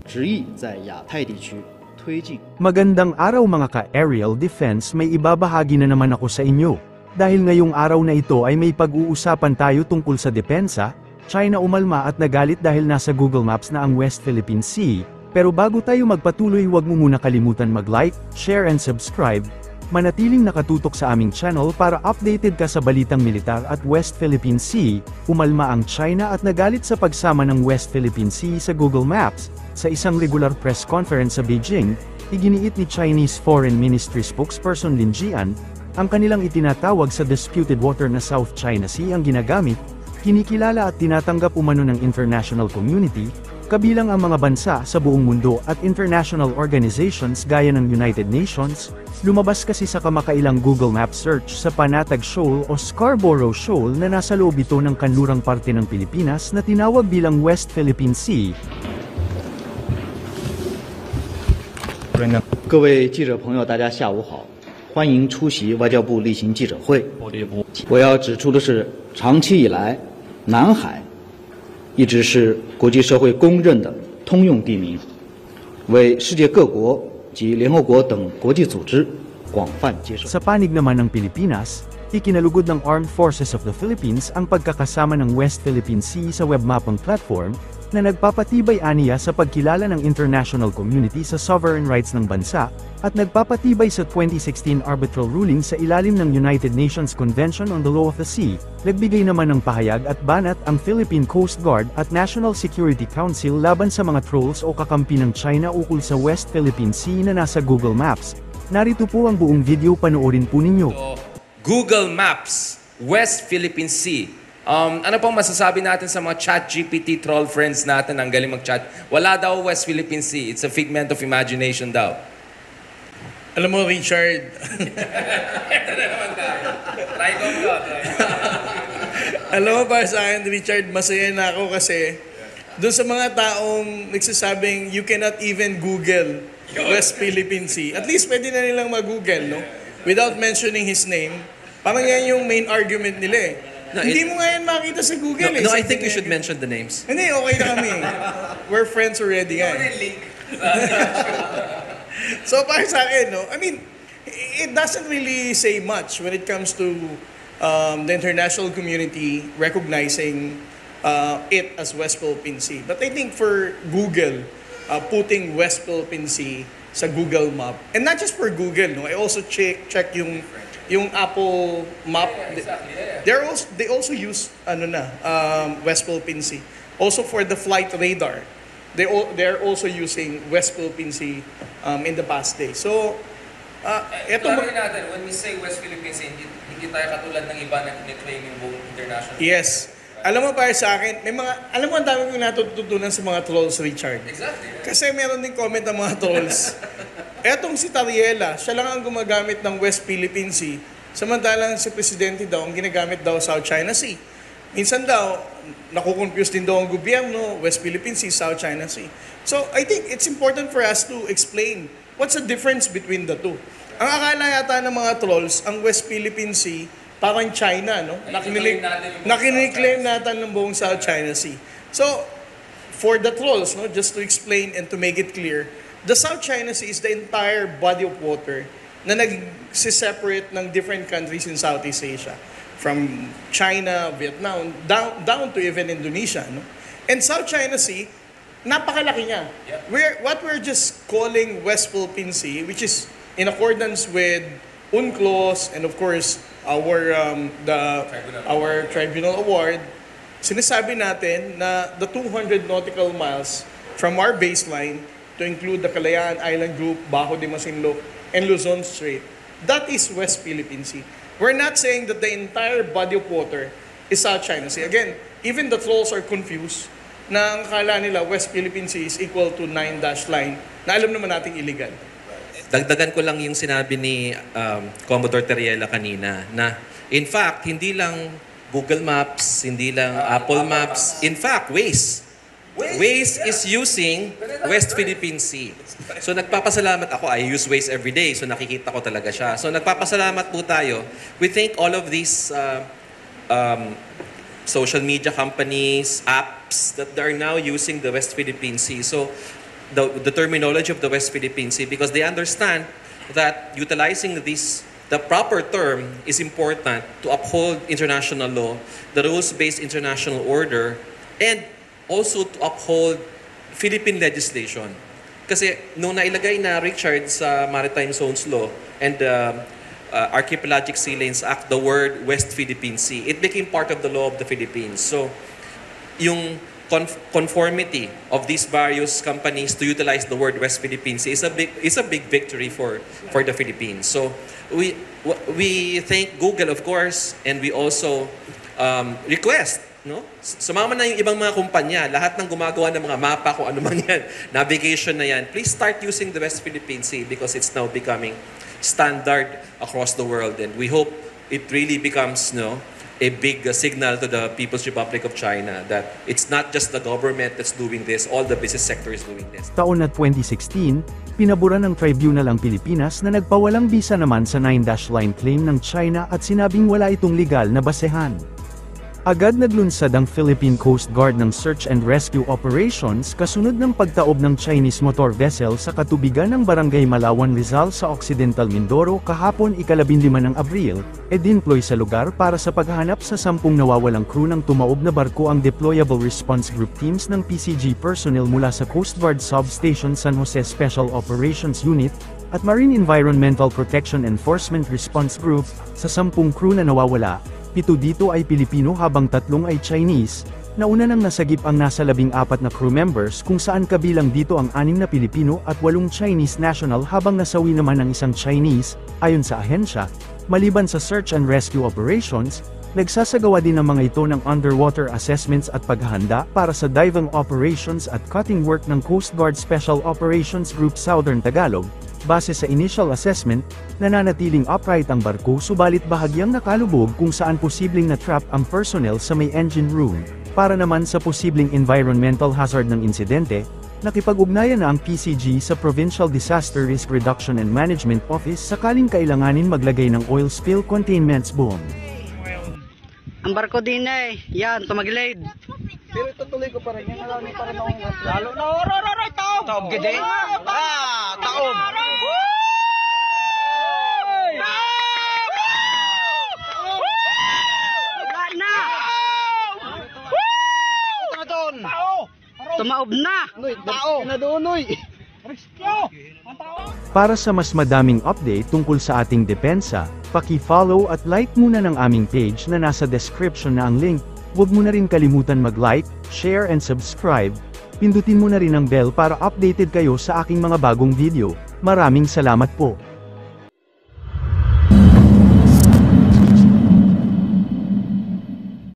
执意在亚太地区推进。 Magandang araw mga ka-aerial defense, may ibabahagi na naman ako sa inyo. Dahil ngayong araw na ito ay may pag-uusapan tayo tungkol sa depensa, China umalma at nagalit dahil nasa Google Maps na ang West Philippine Sea. Pero bago tayo magpatuloy, huwag mo muna kalimutan mag-like, share and subscribe. Manatiling nakatutok sa aming channel para updated ka sa balitang militar at West Philippine Sea. Umalma ang China at nagalit sa pagsama ng West Philippine Sea sa Google Maps. Sa isang regular press conference sa Beijing, iginiit ni Chinese Foreign Ministry spokesperson Lin Jian, ang kanilang itinatawag sa disputed water na South China Sea ang ginagamit, kinikilala at tinatanggap umano ng international community, kabilang ang mga bansa sa buong mundo at international organizations gaya ng United Nations. Lumabas kasi sa kamakailang Google Maps search sa Panatag Shoal o Scarborough Shoal na nasa loob ito ng kanlurang parte ng Pilipinas na tinawag bilang West Philippine Sea. 各位记者朋友，大家下午好，欢迎出席外交部例行记者会。我要指出的是，长期以来，南海一直是国际社会公认的通用地名，为世界各国及联合国等国际组织广泛接受。 Sa panig naman ng Pilipinas, ikinalugod ng Armed Forces of the Philippines ang pagkakasama ng West Philippine Sea sa webmapping platform, na nagpapatibay aniya sa pagkilala ng international community sa sovereign rights ng bansa, at nagpapatibay sa 2016 arbitral ruling sa ilalim ng United Nations Convention on the Law of the Sea. Nagbigay naman ng pahayag at banat ang Philippine Coast Guard at National Security Council laban sa mga trolls o kakampi ng China ukol sa West Philippine Sea na nasa Google Maps. Narito po ang buong video, panoorin po ninyo. Google Maps, West Philippine Sea. Ano pong masasabi natin sa mga ChatGPT troll friends natin? Ang galing mag-chat. Wala daw West Philippine Sea. It's a figment of imagination daw. Alam mo, Richard. Ito na naman tayo. Try ko mo. Alam mo, para sa akin, Richard, masaya na ako kasi doon sa mga taong nagsasabing you cannot even Google West Philippine Sea. At least pwede na nilang mag-Google, no? Without mentioning his name. Parang yan yung main argument nila eh. No, hindi mo nga yan makita sa Google eh. No, I Sabi think you nga should mention the names. Hindi, okay na kami. We're friends already yan. So para sa akin, no, I mean, it doesn't really say much when it comes to the international community recognizing it as West Philippine Sea. But I think for Google, putting West Philippine Sea sa Google Map, and not just for Google, no, I also check yung Apple Map. They also use West Philippine Sea. Also for the flight radar, they're also using West Philippine Sea in the past day. So eto natin, when we say West Philippine Sea, hindi tayo katulad ng iba na claim yung buong international. Yes. Alam mo, para sa akin, alam mo, ang dami kong natututunan sa mga trolls, Richard. Exactly. Kasi meron din comment ng mga trolls. Etong si Tariela, siya lang ang gumagamit ng West Philippine Sea, samantalang si Presidente daw, ang ginagamit daw South China Sea. Minsan daw, nakukonfuse din daw ang gobyerno, West Philippine Sea, South China Sea. So, I think it's important for us to explain what's the difference between the two. Ang akala yata ng mga trolls, ang West Philippine Sea, parang China, no? Nakiniklaim natin ng buong South China Sea. So, for the trolls, no, just to explain and to make it clear, the South China Sea is the entire body of water na nag-separate ng different countries in Southeast Asia. From China, Vietnam, down to even Indonesia, no? And South China Sea, napakalaki niya. What we're just calling West Philippine Sea, which is in accordance with UNCLOS and of course our tribunal award, sinasabi natin na the 200 nautical miles from our baseline to include the Kalayaan Island Group, Bajo de Masinloc, and Luzon Strait, that is West Philippine Sea. We're not saying that the entire body of water is South China Sea. Again, even the trolls are confused na ang akala nila West Philippine Sea is equal to 9-dash line na alam naman nating illegal. Dagdagan ko lang yung sinabi ni Commodore Teriela kanina na in fact, hindi lang Google Maps, hindi lang Apple Maps, in fact, Waze is using West Philippine Sea. So nagpapasalamat ako, I use Waze every day, so nakikita ko talaga siya. So nagpapasalamat po tayo. We thank all of these social media companies, apps that are now using the West Philippine Sea. So the terminology of the West Philippine Sea because they understand that utilizing the proper term is important to uphold international law, the rules-based international order, and also to uphold Philippine legislation. Kasi nung nailagay na Richard sa Maritime Zones Law and Archipelagic Sea Lanes Act, the word West Philippine Sea, it became part of the law of the Philippines. So, yung conformity of these various companies to utilize the word West Philippine Sea is a big victory for the Philippines. So, we thank Google, of course, and we also request, no? Sumama na yung ibang mga kumpanya, lahat ng gumagawa ng mga mapa, kung ano man yan, navigation na yan, please start using the West Philippine Sea because it's now becoming standard across the world. And we hope it really becomes, no, a big signal to the People's Republic of China that it's not just the government that's doing this, all the business sector is doing this. Taon na 2016, pinabura ng tribunal ang Pilipinas na nagpawalang bisa naman sa 9-dash line claim ng China at sinabing wala itong legal na basehan. Agad naglunsad ang Philippine Coast Guard ng search and rescue operations kasunod ng pagtaob ng Chinese motor vessel sa katubigan ng Barangay Malawan, Rizal sa Occidental Mindoro kahapon ika-15 ng Abril, dinploy sa lugar para sa paghahanap sa 10 nawawalang crew ng tumaob na barko ang Deployable Response Group teams ng PCG personnel mula sa Coast Guard Substation San Jose Special Operations Unit at Marine Environmental Protection Enforcement Response Group. Sa 10 crew na nawawala, 7 dito ay Pilipino habang 3 ay Chinese. Nauna nang nasagip ang nasa 14 na crew members kung saan kabilang dito ang 6 na Pilipino at 8 Chinese national habang nasawi naman ang isang Chinese. Ayon sa ahensya, maliban sa search and rescue operations, nagsasagawa din ang mga ito ng underwater assessments at paghahanda para sa diving operations at cutting work ng Coast Guard Special Operations Group Southern Tagalog. Base sa initial assessment, nananatiling upright ang barko subalit bahagyang nakalubog kung saan posibleng na-trap ang personnel sa may engine room. Para naman sa posibleng environmental hazard ng insidente, nakipag-ugnayan na ang PCG sa Provincial Disaster Risk Reduction and Management Office sakaling kailanganin maglagay ng oil spill containment bomb. Ang barko din yan, tumagilid. Pero itutuloy ko pa rin yan. Alam niyo pa rin akong Lalo na, taob. Taob gede. Taob. Wala na. Tumaob na. tao. Na doon, oy. Para sa mas madaming update tungkol sa ating depensa, paki-follow at like muna ng aming page na nasa description na ang link. Huwag mo na rin kalimutan mag-like, share and subscribe. Pindutin mo na rin ang bell para updated kayo sa aking mga bagong video. Maraming salamat po.